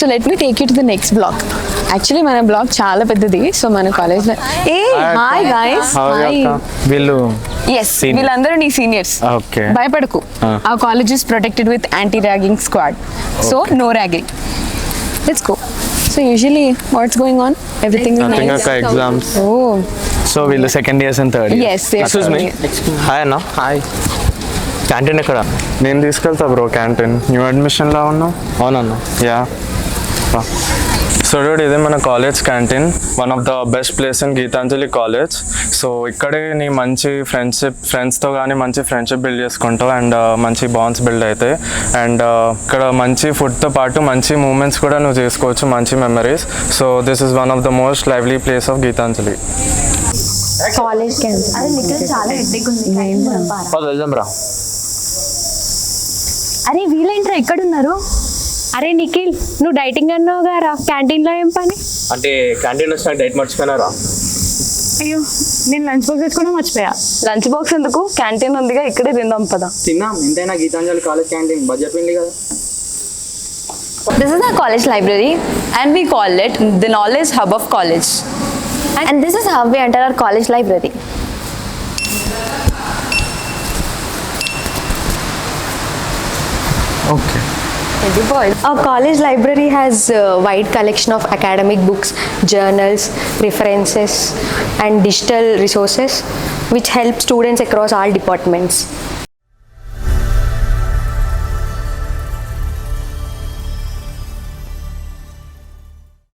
So let me take you to the next block. Actually మన block చాలా పెద్దది. So మన కాలేజ్లో హాయ్ గాయ్స్. వీళ్ళు వీళ్ళందరూ నీ సీనియర్స్. భయపడకు. ఆ college is protected with anti ragging squad. So no ragging. Let's go. So usually what's going on? Everything is nothing. nice. Exams. Oh. So we'll second years and third years. Yes. Excuse me. Hi Anna. Hi. Canteen ekkada? నేను తీసుకెళ్తా bro canteen. New అడ్మిషన్లో ఉన్నావు? అవునన్నా. Yeah. So dude, ఇదే మన college canteen. One of the best place in Gitanjali college. So ఇక్కడే నీ మంచి ఫ్రెండ్స్తో కానీ మంచి ఫ్రెండ్షిప్ బిల్డ్ చేసుకుంటావు అండ్ మంచి బాండ్స్ బిల్డ్ అవుతాయి. అండ్ ఇక్కడ మంచి ఫుడ్తో పాటు మంచి మూమెంట్స్ కూడా నువ్వు చేసుకోవచ్చు, మంచి memories. So this is one of the most lively place of Geetanjali. College canteen. అరే నిఖిల్ చాలా హెడ్ఏక్ ఉంది. వెళ్దాం రా. అరే వీళ్ళేంట్రా ఎక్కడున్నారు? అరే నిఖిల్, నువ్వు డైటింగ్ అన్నావు గారా, క్యాంటీన్లో ఏం పని? అంటే క్యాంటీన్ వచ్చిన డైట్ మర్చిపోయినారా? అయ్యో, నేను లంచ్ బాక్స్ తెచ్చుకోవడం మర్చిపోయా. లంచ్ బాక్స్ ఎందుకు? క్యాంటీన్ ఉందిగా, ఇక్కడే తిందాం పదా. తిన్నాం. ఎంతైనా గీతాంజలి కాలేజ్ క్యాంటీన్ బడ్జెట్ ఉంది కదా. This is our college library and we call it the knowledge hub of college. And this is how we enter our college library. Okay. Our college library has a wide collection of academic books, journals, references and digital resources which help students across all departments.